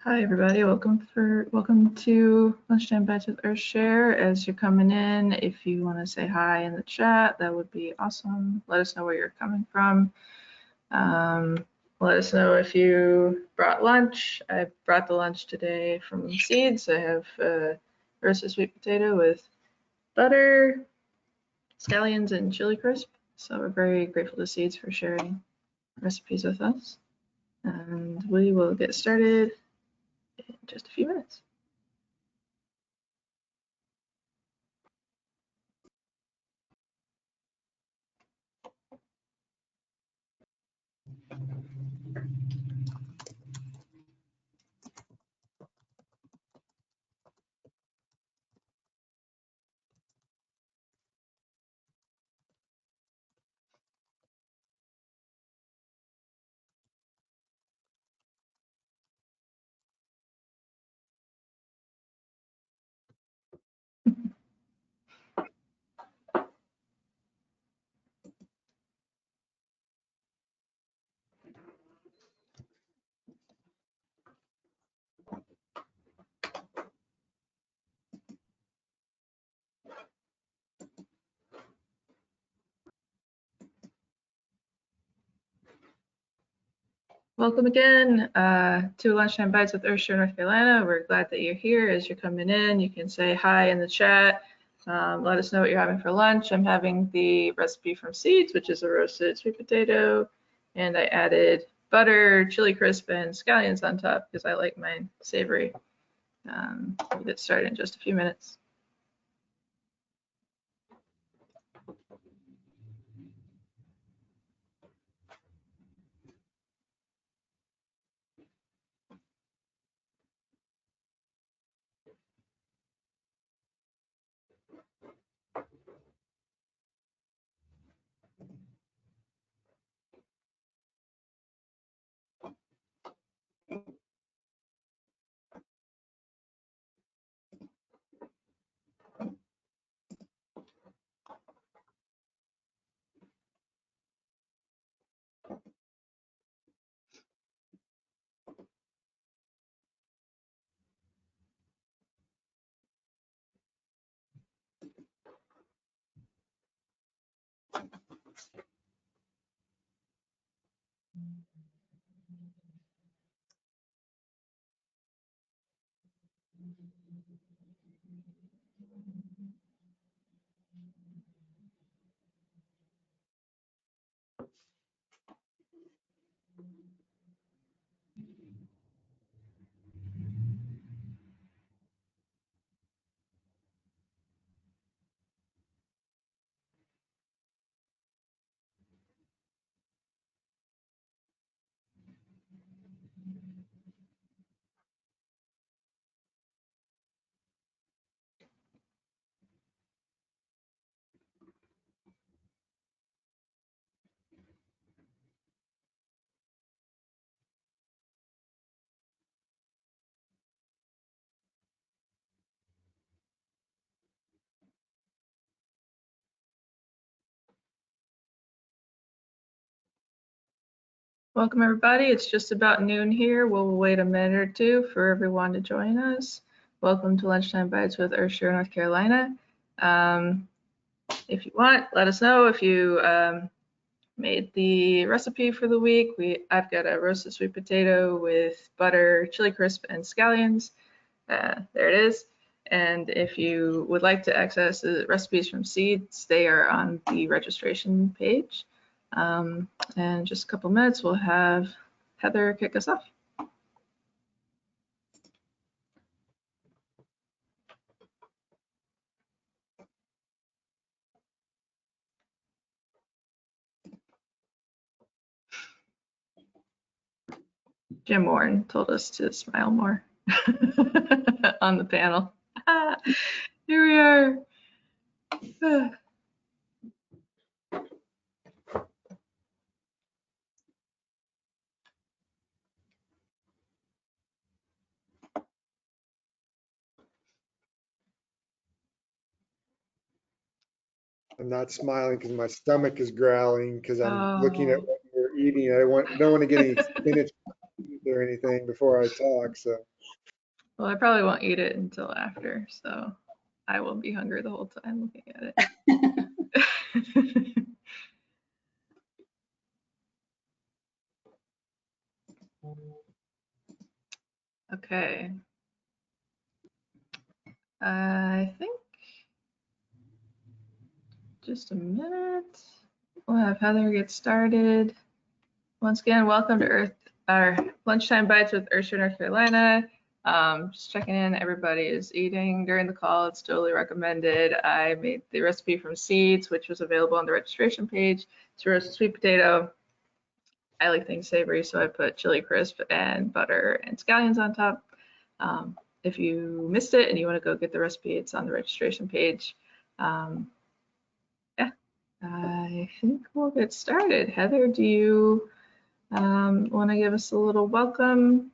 Hi everybody, welcome to Lunchtime Bites with Earthshare. As you're coming in, if you want to say hi in the chat, that would be awesome. Let us know where you're coming from. Let us know if you brought lunch. I brought the lunch today from Seeds. I have roasted sweet potato with butter, scallions, and chili crisp. So we're very grateful to Seeds for sharing recipes with us. And we will get started in just a few minutes. Welcome again to Lunchtime Bites with Earthshare, North Carolina. We're glad that you're here. As you're coming in, you can say hi in the chat. Let us know what you're having for lunch. I'm having the recipe from Seeds, which is a roasted sweet potato, and I added butter, chili crisp, and scallions on top because I like mine savory. We'll get started in just a few minutes. Welcome everybody. It's just about noon here. We'll wait a minute or two for everyone to join us. Welcome to Lunchtime Bites with Earthshare, North Carolina. If you want, let us know if you made the recipe for the week. I've got a roasted sweet potato with butter, chili crisp, and scallions. There it is. And if you would like to access the recipes from Seeds, they are on the registration page. And just a couple minutes, we'll have Heather kick us off. Jim Warren told us to smile more on the panel. Here we are. I'm not smiling because my stomach is growling because I'm looking at what you're eating. I don't want to get any spinach or anything before I talk. So Well, I probably won't eat it until after, so I will be hungry the whole time looking at it. Okay. I think just a minute. We'll have Heather get started. Once again, welcome to our Lunchtime Bites with Earthshare, North Carolina. Just checking in, everybody is eating during the call. It's totally recommended. I made the recipe from seeds, which was available on the registration page. It's roasted sweet potato. I like things savory, so I put chili crisp and butter and scallions on top. If you missed it and you want to go get the recipe, it's on the registration page. Yeah, I think we'll get started. Heather, do you want to give us a little welcome?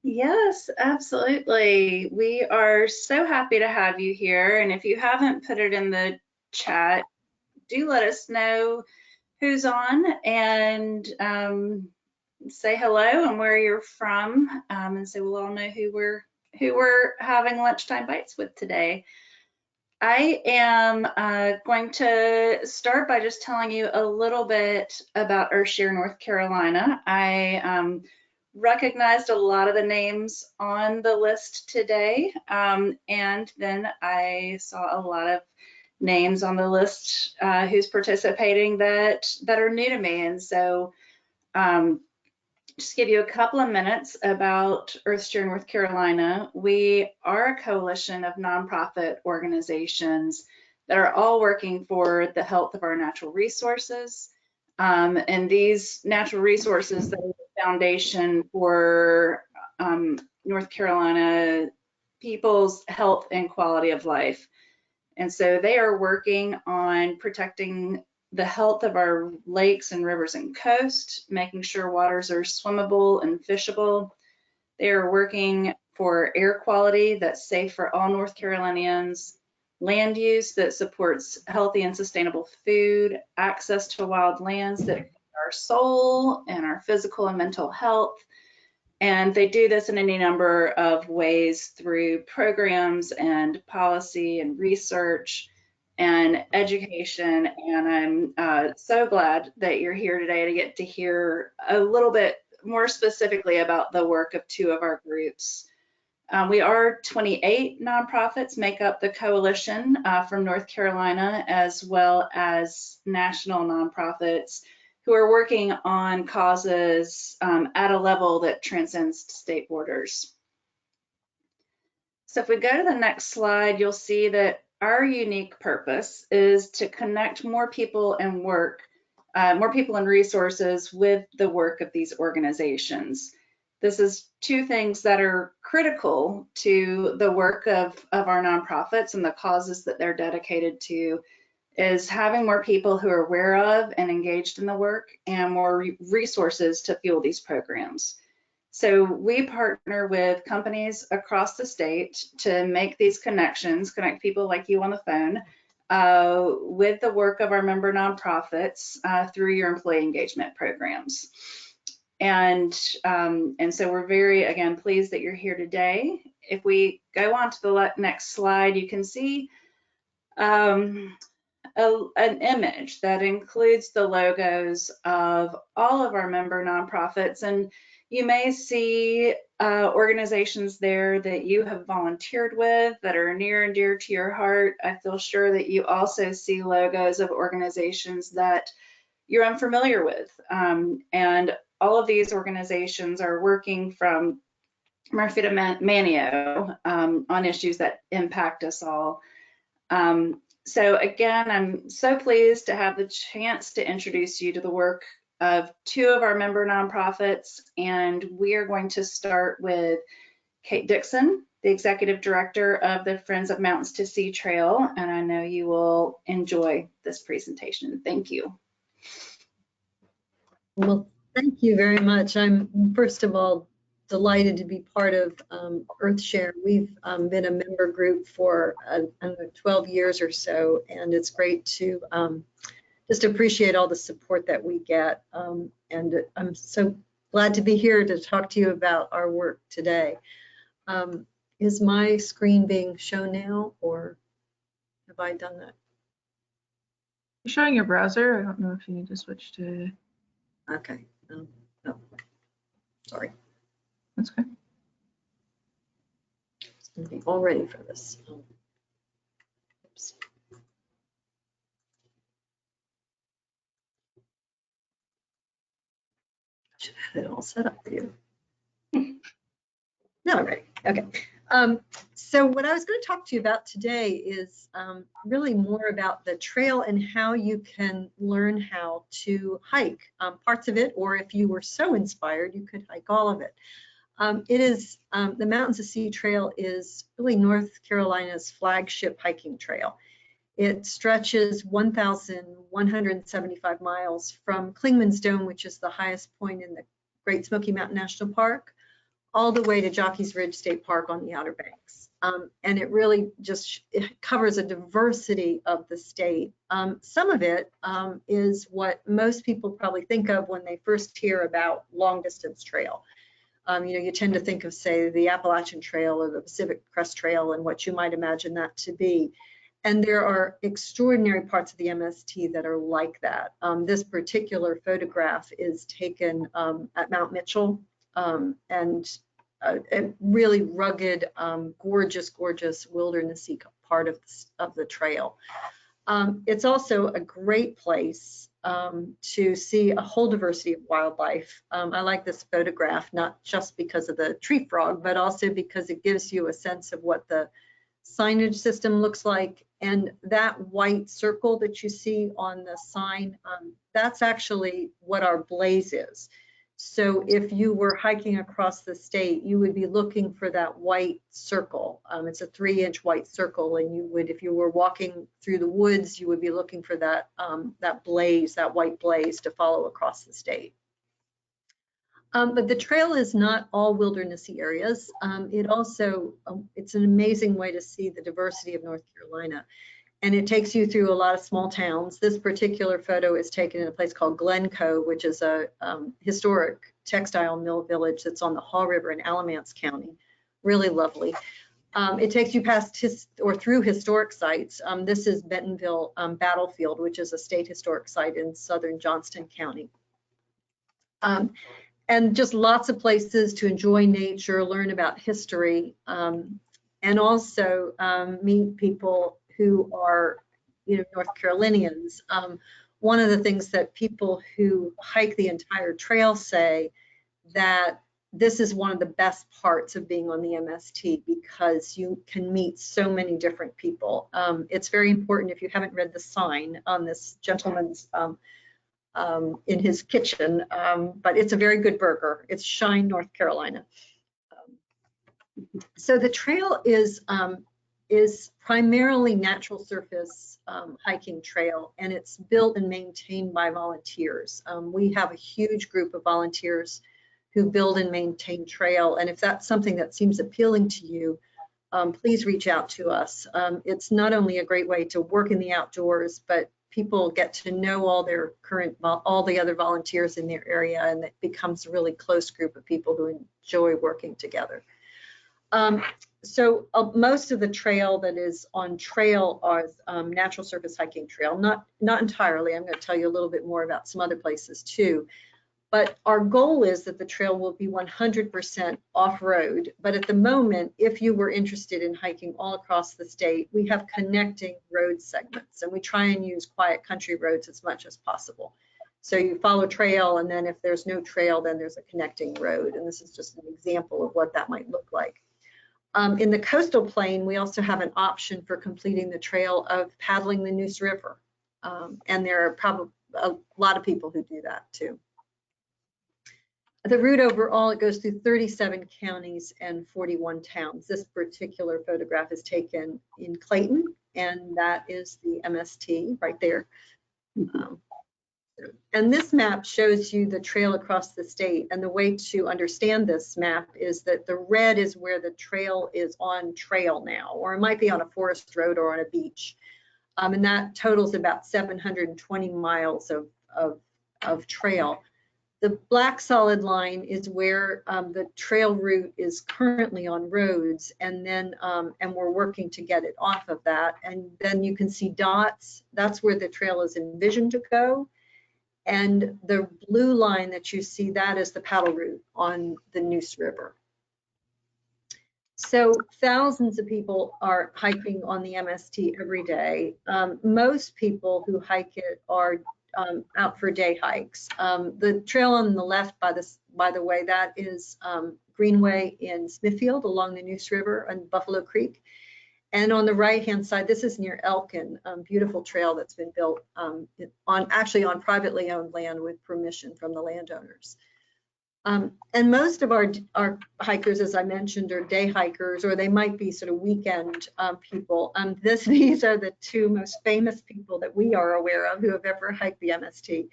Yes, absolutely. We are so happy to have you here. And if you haven't put it in the chat, do let us know who's on and say hello and where you're from. And so we'll all know who we're having lunchtime bites with today. I am going to start by just telling you a little bit about Earthshare, North Carolina. I recognized a lot of the names on the list today, and then I saw a lot of names on the list who's participating that are new to me, and so just give you a couple of minutes about Earthshare North Carolina. We are a coalition of nonprofit organizations that are all working for the health of our natural resources. And these natural resources, they're the foundation for North Carolina people's health and quality of life. And so they are working on protecting the health of our lakes and rivers and coast, making sure waters are swimmable and fishable. They are working for air quality that's safe for all North Carolinians, land use that supports healthy and sustainable food, access to wild lands that feed our soul and our physical and mental health. And they do this in any number of ways through programs and policy and research and education. And I'm so glad that you're here today to get to hear a little bit more specifically about the work of two of our groups. We are 28 nonprofits make up the coalition from North Carolina, as well as national nonprofits who are working on causes at a level that transcends state borders. So if we go to the next slide, you'll see that our unique purpose is to connect more people and more people and resources with the work of these organizations. This is two things that are critical to the work of our nonprofits and the causes that they're dedicated to, is having more people who are aware of and engaged in the work and more resources to fuel these programs. So we partner with companies across the state to make these connections, connect people like you on the phone with the work of our member nonprofits through your employee engagement programs. And so we're very, again, pleased that you're here today. If we go on to the next slide, you can see an image that includes the logos of all of our member nonprofits, and you may see organizations there that you have volunteered with that are near and dear to your heart. I feel sure that you also see logos of organizations that you're unfamiliar with, and all of these organizations are working from Murphy to Manio on issues that impact us all. So again, I'm so pleased to have the chance to introduce you to the work of two of our member nonprofits, and we are going to start with Kate Dixon, the Executive Director of the Friends of Mountains to Sea Trail, and I know you will enjoy this presentation. Thank you. Well, thank you very much. I'm, first of all, delighted to be part of Earthshare. We've been a member group for 12 years or so, and it's great to just appreciate all the support that we get. And I'm so glad to be here to talk to you about our work today. Is my screen being shown now, or have I done that? You're showing your browser. I don't know if you need to switch to. Okay. No. Sorry. That's okay. It's going to be all ready for this. Oops. I should have it all set up for you. No, I'm ready. Okay. So what I was going to talk to you about today is really more about the trail and how you can learn how to hike parts of it, or if you were so inspired, you could hike all of it. It is the Mountains to Sea Trail is really North Carolina's flagship hiking trail. It stretches 1,175 miles from Clingman's Dome, which is the highest point in the Great Smoky Mountain National Park, all the way to Jockey's Ridge State Park on the Outer Banks. And it really just it covers a diversity of the state. Some of it is what most people probably think of when they first hear about long distance trail. You tend to think of, say, the Appalachian Trail or the Pacific Crest Trail and what you might imagine that to be. And there are extraordinary parts of the MST that are like that. This particular photograph is taken at Mount Mitchell, and a really rugged, gorgeous wildernessy part of the trail. It's also a great place to see a whole diversity of wildlife. I like this photograph, not just because of the tree frog, but also because it gives you a sense of what the signage system looks like. And that white circle that you see on the sign, that's actually what our blaze is. So if you were hiking across the state, you would be looking for that white circle. It's a 3-inch white circle, and you would, if you were walking through the woods, you would be looking for that that blaze, that white blaze, to follow across the state. But the trail is not all wildernessy areas. It also, it's an amazing way to see the diversity of North Carolina. And it takes you through a lot of small towns. This particular photo is taken in a place called Glencoe, which is a historic textile mill village that's on the Haw River in Alamance County. Really lovely. It takes you past through historic sites. This is Bentonville Battlefield, which is a state historic site in southern Johnston County. And just lots of places to enjoy nature, learn about history, and also meet people who are, North Carolinians. One of the things that people who hike the entire trail say, that this is one of the best parts of being on the MST, because you can meet so many different people. It's very important, if you haven't read the sign on this gentleman's in his kitchen, but it's a very good burger. It's Shine, North Carolina. So the trail is primarily natural surface hiking trail, and it's built and maintained by volunteers. We have a huge group of volunteers who build and maintain trail, and if that's something that seems appealing to you, please reach out to us. It's not only a great way to work in the outdoors, but people get to know all the other volunteers in their area, and it becomes a really close group of people who enjoy working together. So most of the trail that is on trail are natural surface hiking trail, not entirely. I'm going to tell you a little bit more about some other places too. But our goal is that the trail will be 100% off-road. But at the moment, if you were interested in hiking all across the state, we have connecting road segments, and we try and use quiet country roads as much as possible. So you follow trail, and then if there's no trail, then there's a connecting road. And this is just an example of what that might look like. In the coastal plain, we also have an option for completing the trail of paddling the Neuse River. And there are probably a lot of people who do that too. The route overall, it goes through 37 counties and 41 towns. This particular photograph is taken in Clayton, and that is the MST right there. And this map shows you the trail across the state. And the way to understand this map is that the red is where the trail is on trail now, or it might be on a forest road or on a beach. And that totals about 720 miles of trail. The black solid line is where the trail route is currently on roads, and then and we're working to get it off of that. And then you can see dots. That's where the trail is envisioned to go. And the blue line that you see, that is the paddle route on the Neuse River. So thousands of people are hiking on the MST every day. Most people who hike it are out for day hikes. The trail on the left, by the way, that is Greenway in Smithfield along the Neuse River and Buffalo Creek. And on the right-hand side, this is near Elkin, beautiful trail that's been built actually on privately owned land with permission from the landowners. And most of our hikers, as I mentioned, are day hikers, or they might be sort of weekend people. These are the two most famous people that we are aware of who have ever hiked the MST.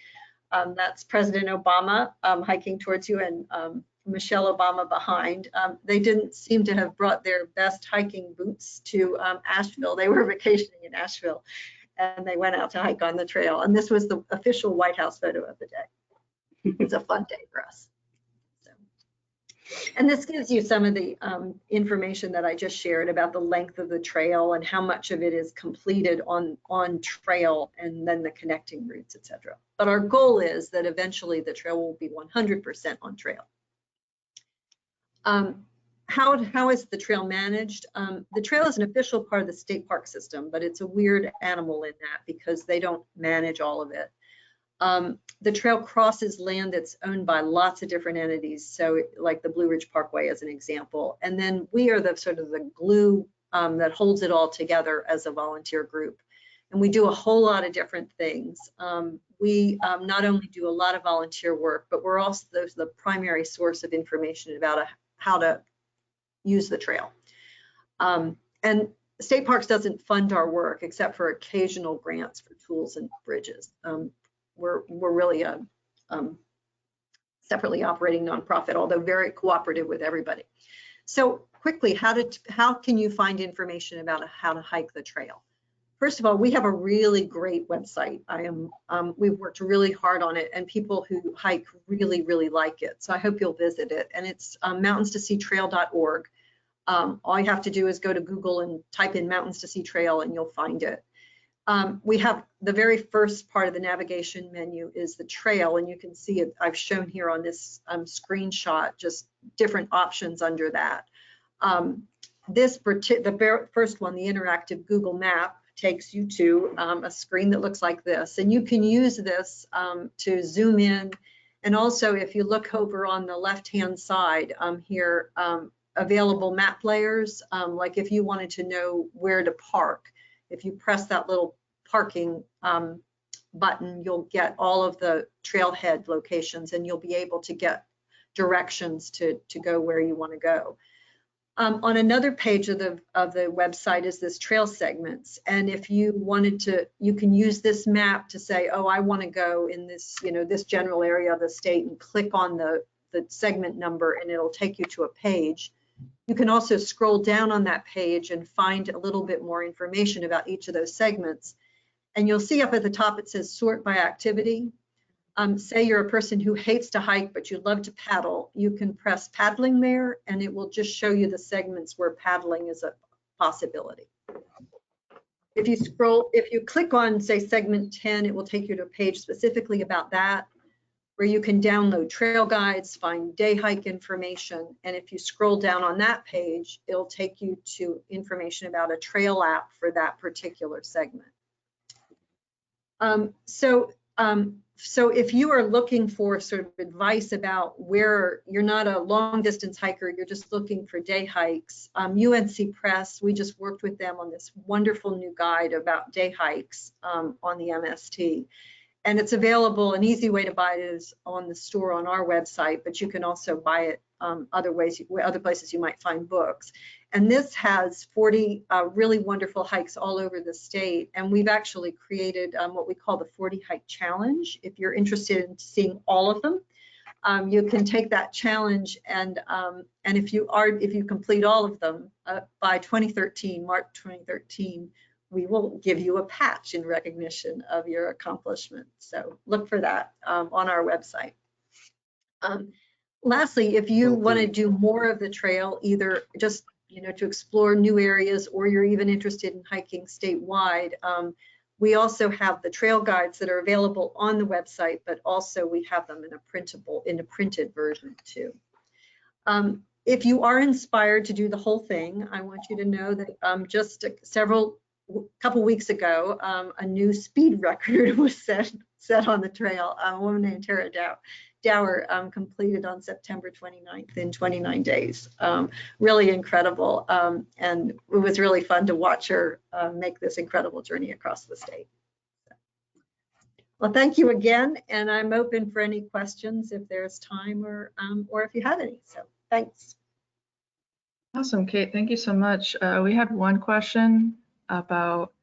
That's President Obama hiking towards you, and Michelle Obama behind. They didn't seem to have brought their best hiking boots to Asheville. They were vacationing in Asheville, and they went out to hike on the trail. And this was the official White House photo of the day. It's a fun day for us. And this gives you some of the information that I just shared about the length of the trail and how much of it is completed on trail, and then the connecting routes, etc. But our goal is that eventually the trail will be 100% on trail. How is the trail managed? The trail is an official part of the state park system, but it's a weird animal in that because they don't manage all of it. The trail crosses land that's owned by lots of different entities, so like the Blue Ridge Parkway as an example. And then we are the sort of the glue that holds it all together as a volunteer group. And we do a whole lot of different things. We not only do a lot of volunteer work, but we're also the primary source of information about how to use the trail. And State Parks doesn't fund our work except for occasional grants for tools and bridges. We're really a separately operating nonprofit, although very cooperative with everybody. So quickly, how can you find information about how to hike the trail? First of all, we have a really great website. We've worked really hard on it, and people who hike really, really like it. So I hope you'll visit it. And it's mountains2seatrail.org. All you have to do is go to Google and type in Mountains to Sea Trail, and you'll find it. We have the very first part of the navigation menu is the trail, and you can see it. I've shown here on this screenshot just different options under that. The first one, the interactive Google map, takes you to a screen that looks like this, and you can use this to zoom in. And also, if you look over on the left-hand side here, available map layers, like if you wanted to know where to park, if you press that little parking button, you'll get all of the trailhead locations, and you'll be able to get directions to go where you want to go. On another page of the website is this trail segments, and if you wanted to, you can use this map to say, oh, I want to go in this, this general area of the state, and click on the segment number, and it'll take you to a page. You can also scroll down on that page and find a little bit more information about each of those segments. And you'll see up at the top, it says sort by activity. Say you're a person who hates to hike, but you love to paddle. You can press paddling there, and it will just show you the segments where paddling is a possibility. If you click on, say, segment 10, it will take you to a page specifically about that, where you can download trail guides, find day hike information. And if you scroll down on that page, it'll take you to information about a trail app for that particular segment. So if you are looking for sort of advice about where you're not a long distance hiker, you're just looking for day hikes, UNC Press, we just worked with them on this wonderful new guide about day hikes on the MST. And it's available. An easy way to buy it is on the store on our website, but you can also buy it other places you might find books. And this has 40 really wonderful hikes all over the state. And we've actually created what we call the 40 Hike Challenge. If you're interested in seeing all of them, you can take that challenge, and if you complete all of them by March 2013, we will give you a patch in recognition of your accomplishment. So look for that on our website. Lastly, if you Okay. want to do more of the trail, either just to explore new areas, or you're even interested in hiking statewide, we also have the trail guides that are available on the website, but also we have them in a printed version too. If you are inspired to do the whole thing, I want you to know that just a couple weeks ago, a new speed record was set on the trail. A woman named Tara Dower completed on September 29th in 29 days. Really incredible. And it was really fun to watch her make this incredible journey across the state. Well, thank you again. And I'm open for any questions if there's time or if you have any. So thanks. Awesome, Kate. Thank you so much. We had one question about,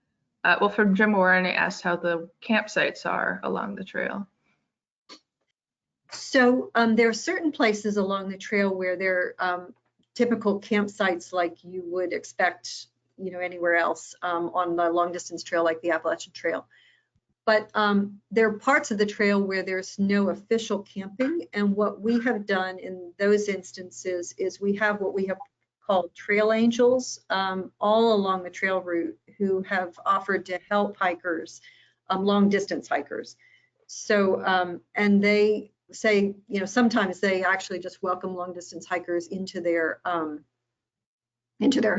well, from Jim Warren, he asked how the campsites are along the trail. So there are certain places along the trail where they're typical campsites like you would expect, anywhere else on the long distance trail like the Appalachian Trail. But there are parts of the trail where there's no official camping. And what we have done in those instances is we have what we have called trail angels all along the trail route who have offered to help hikers, long distance hikers. So, and they say, sometimes they actually just welcome long distance hikers into their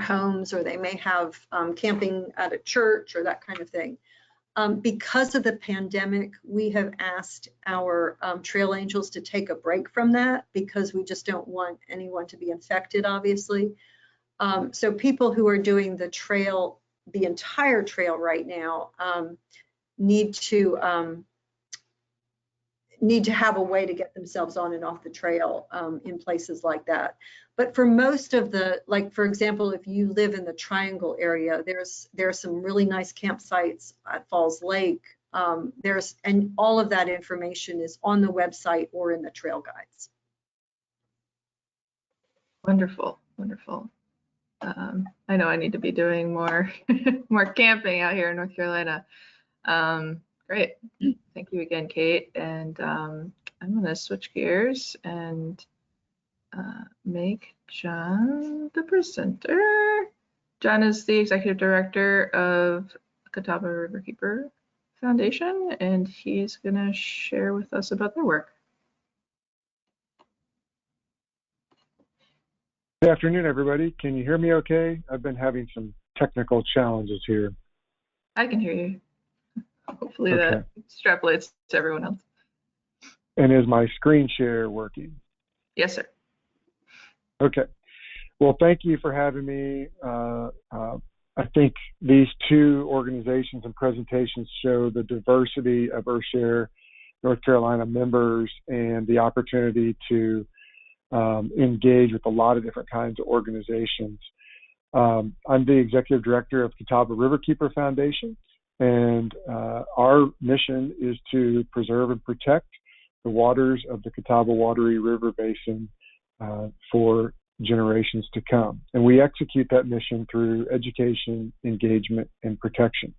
homes, or they may have camping at a church or that kind of thing. Because of the pandemic, we have asked our trail angels to take a break from that because we just don't want anyone to be infected, obviously. So people who are doing the trail, the entire trail right now, need to have a way to get themselves on and off the trail in places like that. But for most of the, like, for example, if you live in the Triangle area, there are some really nice campsites at Falls Lake. And all of that information is on the website or in the trail guides. Wonderful, wonderful. I know I need to be doing more camping out here in North Carolina. Great. Thank you again, Kate. And I'm going to switch gears and make John the presenter. John is the executive director of Catawba Riverkeeper Foundation, and he's going to share with us about their work. Good afternoon, everybody. Can you hear me okay? I've been having some technical challenges here. I can hear you. Hopefully Okay. That extrapolates to everyone else. And is my screen share working? Yes, sir. Okay. Well, thank you for having me. I think these two organizations and presentations show the diversity of EarthShare North Carolina members and the opportunity to engage with a lot of different kinds of organizations. I'm the executive director of Catawba Riverkeeper Foundation, and our mission is to preserve and protect the waters of the Catawba Watery River Basin for generations to come. And we execute that mission through education, engagement, and protection.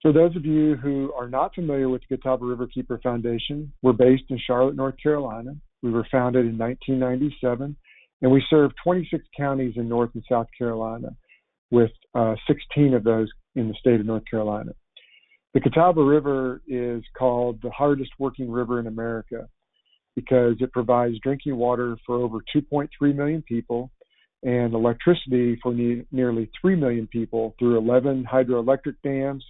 For those of you who are not familiar with the Catawba Riverkeeper Foundation, we're based in Charlotte, North Carolina. We were founded in 1997, and we serve 26 counties in North and South Carolina, with 16 of those in the state of North Carolina. The Catawba River is called the hardest working river in America because it provides drinking water for over 2.3 million people and electricity for nearly 3 million people through 11 hydroelectric dams,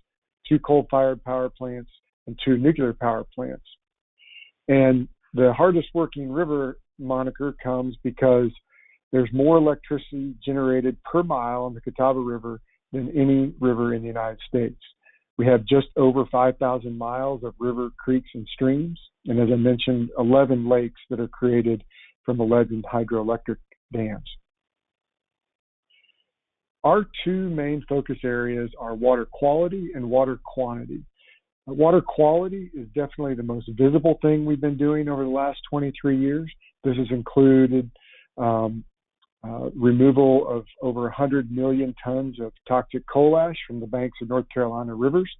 2 coal-fired power plants, and 2 nuclear power plants. And the hardest working river moniker comes because there's more electricity generated per mile on the Catawba River than any river in the United States. We have just over 5,000 miles of river, creeks, and streams. And as I mentioned, 11 lakes that are created from 11 hydroelectric dams. Our two main focus areas are water quality and water quantity. Water quality is definitely the most visible thing we've been doing over the last 23 years. This has included removal of over 100 million tons of toxic coal ash from the banks of North Carolina rivers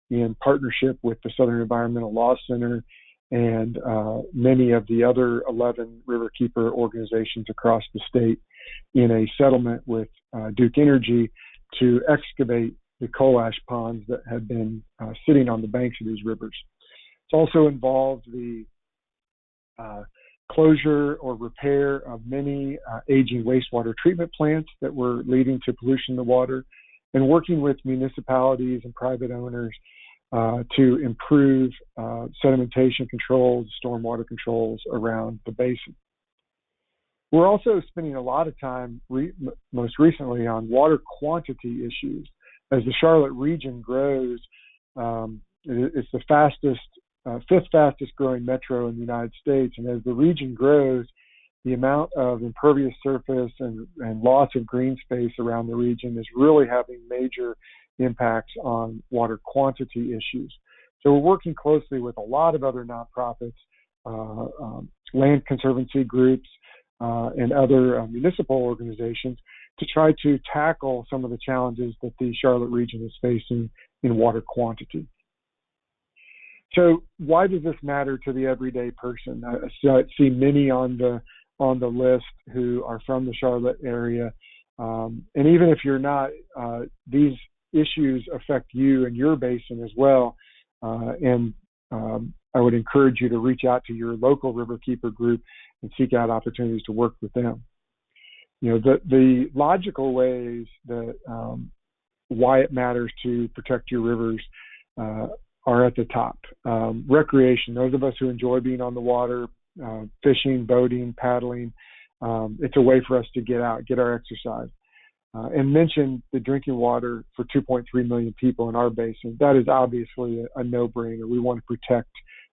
in partnership with the Southern Environmental Law Center and many of the other 11 Riverkeeper organizations across the state in a settlement with Duke Energy to excavate the coal ash ponds that have been sitting on the banks of these rivers. It's also involved the closure or repair of many aging wastewater treatment plants that were leading to pollution in the water, and working with municipalities and private owners to improve sedimentation controls, stormwater controls around the basin. We're also spending a lot of time most recently on water quantity issues. As the Charlotte region grows, it's the fifth fastest growing metro in the United States. And as the region grows, the amount of impervious surface and loss of green space around the region is really having major impacts on water quantity issues. So we're working closely with a lot of other nonprofits, land conservancy groups, and other municipal organizations to try to tackle some of the challenges that the Charlotte region is facing in water quantity. So why does this matter to the everyday person? I see many on the list who are from the Charlotte area, and even if you're not, these issues affect you and your basin as well. And I would encourage you to reach out to your local Riverkeeper group and seek out opportunities to work with them. You know, the logical ways that why it matters to protect your rivers are at the top. Recreation, those of us who enjoy being on the water, fishing, boating, paddling, it's a way for us to get out, get our exercise. And mention the drinking water for 2.3 million people in our basin. That is obviously a no-brainer. We want to protect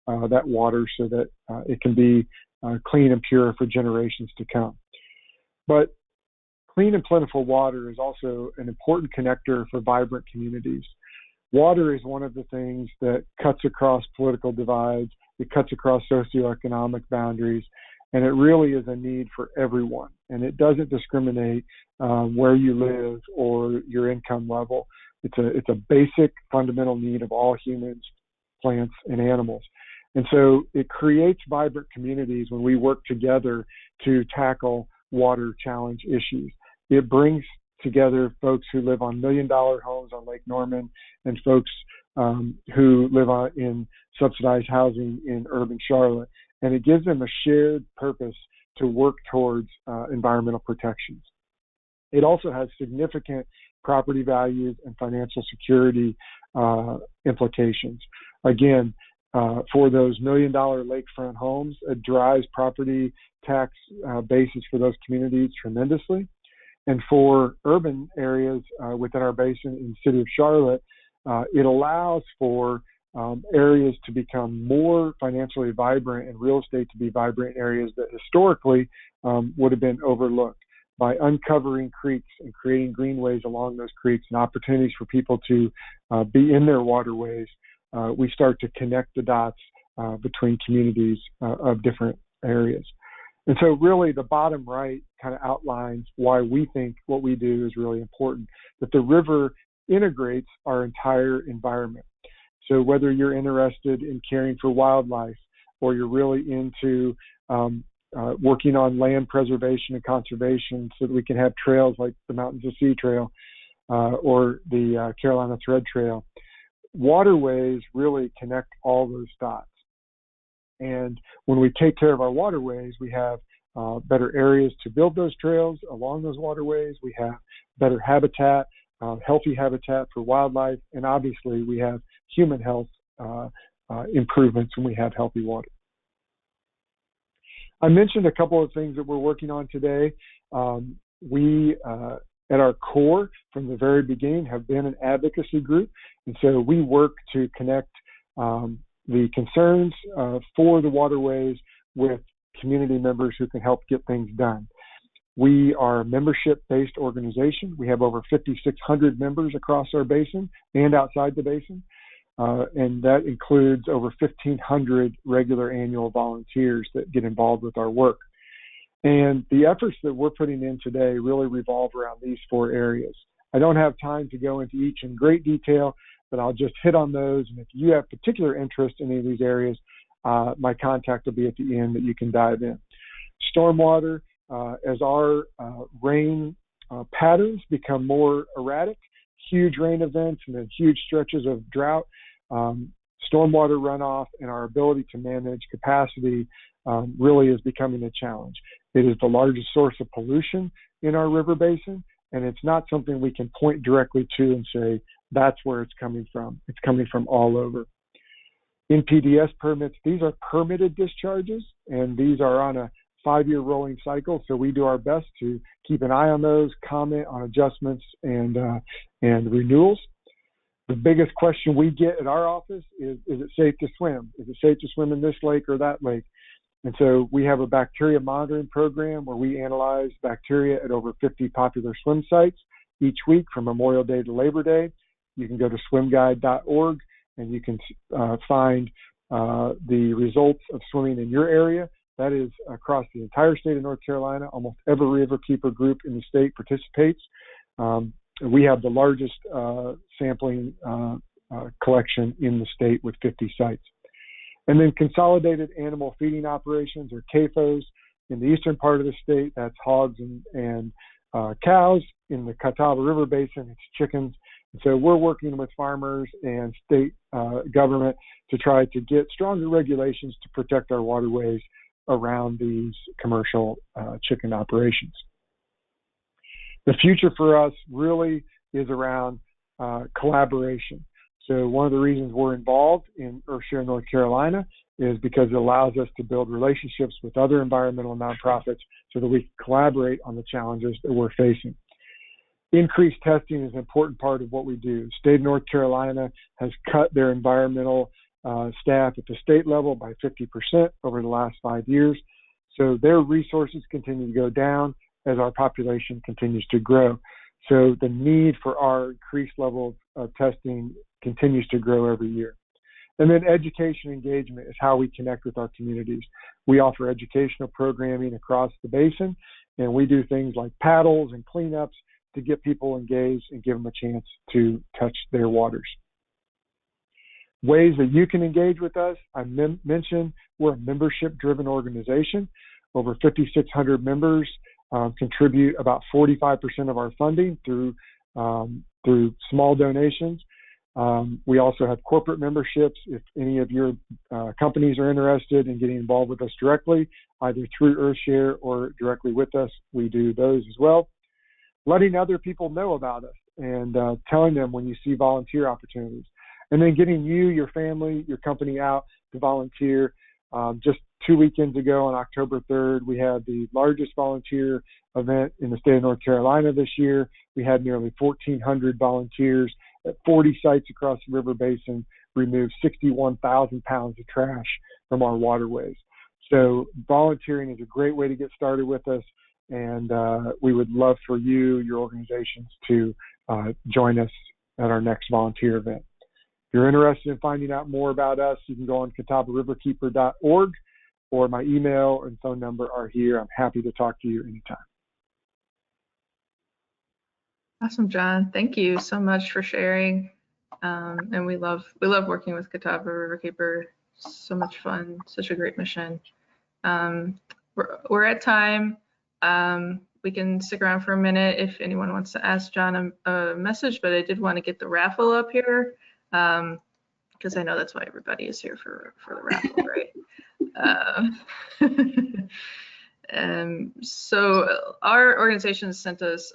that water so that it can be clean and pure for generations to come. But clean and plentiful water is also an important connector for vibrant communities. Water is one of the things that cuts across political divides, it cuts across socioeconomic boundaries, and it really is a need for everyone. And it doesn't discriminate where you live or your income level. It's a basic fundamental need of all humans, plants, and animals. And so it creates vibrant communities when we work together to tackle water challenge issues. It brings together folks who live on million-dollar homes on Lake Norman and folks who live in subsidized housing in urban Charlotte. And it gives them a shared purpose to work towards environmental protections. It also has significant property values and financial security implications. Again, for those million-dollar lakefront homes, it drives property tax bases for those communities tremendously. And for urban areas within our basin in the city of Charlotte, it allows for areas to become more financially vibrant and real estate to be vibrant areas that historically would have been overlooked. By uncovering creeks and creating greenways along those creeks and opportunities for people to be in their waterways, we start to connect the dots between communities of different areas. And so really the bottom right kind of outlines why we think what we do is really important, that the river integrates our entire environment. So whether you're interested in caring for wildlife or you're really into working on land preservation and conservation so that we can have trails like the Mountains of Sea Trail or the Carolina Thread Trail, waterways really connect all those dots. And when we take care of our waterways, we have better areas to build those trails along those waterways. We have better habitat, healthy habitat for wildlife, and obviously we have human health improvements when we have healthy water. I mentioned a couple of things that we're working on today. We, at our core, from the very beginning, have been an advocacy group. And so we work to connect the concerns for the waterways with community members who can help get things done. We are a membership-based organization. We have over 5,600 members across our basin and outside the basin. And that includes over 1,500 regular annual volunteers that get involved with our work. And the efforts that we're putting in today really revolve around these four areas. I don't have time to go into each in great detail, but I'll just hit on those. And if you have particular interest in any of these areas, my contact will be at the end that you can dive in. Stormwater, as our rain patterns become more erratic, huge rain events and then huge stretches of drought, stormwater runoff and our ability to manage capacity really is becoming a challenge. It is the largest source of pollution in our river basin, and it's not something we can point directly to and say, that's where it's coming from. It's coming from all over. NPDES permits, these are permitted discharges, and these are on a 5-year rolling cycle, so we do our best to keep an eye on those, comment on adjustments and renewals. The biggest question we get at our office is it safe to swim? Is it safe to swim in this lake or that lake? And so we have a bacteria monitoring program where we analyze bacteria at over 50 popular swim sites each week from Memorial Day to Labor Day. You can go to swimguide.org and you can find the results of swimming in your area. That is across the entire state of North Carolina. Almost every Riverkeeper group in the state participates. We have the largest sampling collection in the state with 50 sites. And then consolidated animal feeding operations, or CAFOs, in the eastern part of the state, that's hogs and cows. In the Catawba River Basin, it's chickens. And so we're working with farmers and state government to try to get stronger regulations to protect our waterways around these commercial chicken operations. The future for us really is around collaboration. So one of the reasons we're involved in EarthShare North Carolina is because it allows us to build relationships with other environmental nonprofits so that we can collaborate on the challenges that we're facing. Increased testing is an important part of what we do. The state of North Carolina has cut their environmental staff at the state level by 50% over the last 5 years. So their resources continue to go down as our population continues to grow. So the need for our increased level of testing continues to grow every year. And then education engagement is how we connect with our communities. We offer educational programming across the basin, and we do things like paddles and cleanups to get people engaged and give them a chance to touch their waters. Ways that you can engage with us, I mentioned we're a membership-driven organization. Over 5,600 members contribute about 45% of our funding through small donations. We also have corporate memberships. If any of your companies are interested in getting involved with us directly, either through EarthShare or directly with us, we do those as well. Letting other people know about us and telling them when you see volunteer opportunities. And then getting you, your family, your company out to volunteer. Just 2 weekends ago on October 3rd, we had the largest volunteer event in the state of North Carolina this year. We had nearly 1,400 volunteers at 40 sites across the river basin, removed 61,000 pounds of trash from our waterways. So volunteering is a great way to get started with us, and we would love for you, your organizations, to join us at our next volunteer event. If you're interested in finding out more about us, you can go on catawbariverkeeper.org, or my email and phone number are here. I'm happy to talk to you anytime. Awesome, John. Thank you so much for sharing. And we love working with Catawba Riverkeeper. So much fun, such a great mission. We're at time. We can stick around for a minute if anyone wants to ask John a message, but I did want to get the raffle up here because I know that's why everybody is here for the raffle, right? So our organization sent us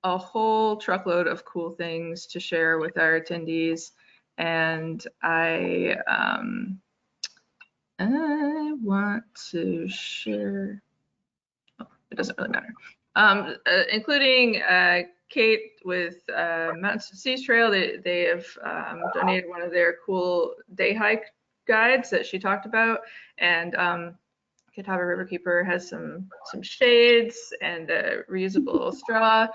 a whole truckload of cool things to share with our attendees, and I want to share. Oh, it doesn't really matter. Including Kate with Mountains to Seas Trail. They have donated one of their cool day hike guides that she talked about, and Catawba Riverkeeper has some shades and a reusable straw.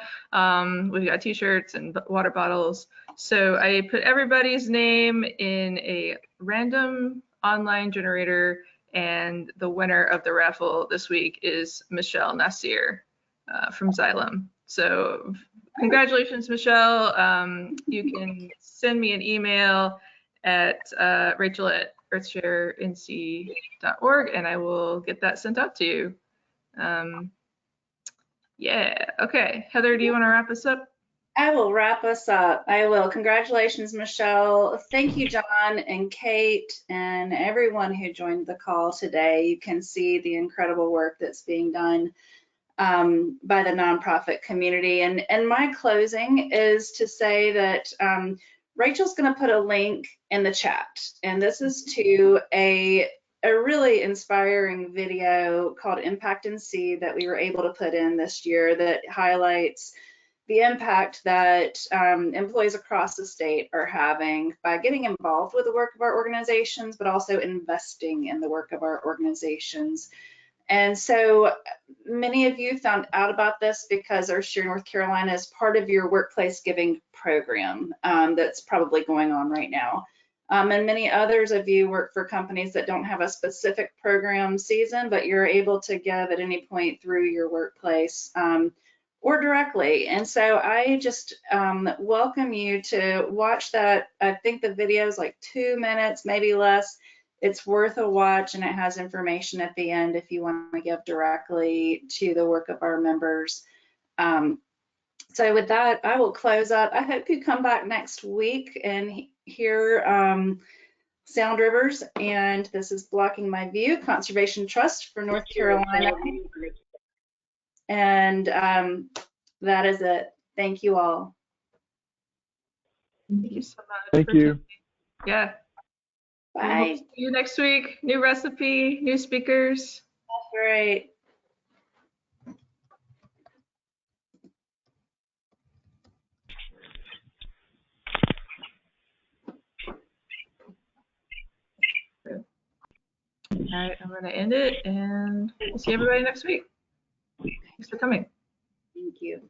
We've got t-shirts and water bottles. So I put everybody's name in a random online generator, and the winner of the raffle this week is Michelle Nasir from Xylem. So congratulations, Michelle. You can send me an email at earthsharenc.org, and I will get that sent out to you. Yeah, okay. Heather, do you want to wrap us up? I will wrap us up. I will. Congratulations, Michelle. Thank you, John and Kate and everyone who joined the call today. You can see the incredible work that's being done by the nonprofit community. And my closing is to say that Rachel's going to put a link in the chat. And this is to a really inspiring video called Impact and See that we were able to put in this year that highlights the impact that employees across the state are having by getting involved with the work of our organizations, but also investing in the work of our organizations. And so many of you found out about this because Earthshare North Carolina is part of your workplace giving program that's probably going on right now. And many others of you work for companies that don't have a specific program season, but you're able to give at any point through your workplace or directly. And so I just welcome you to watch that. I think the video is like 2 minutes, maybe less. It's worth a watch, and it has information at the end if you want to give directly to the work of our members. So with that, I will close up. I hope you come back next week and hear Sound Rivers. And this is Blocking My View, Conservation Trust for North Carolina. And that is it. Thank you all. Thank you so much. Thank you. Yeah. Bye. See you next week. New recipe, new speakers. Great. All right, I'm going to end it, and we'll see everybody next week. Thanks for coming. Thank you.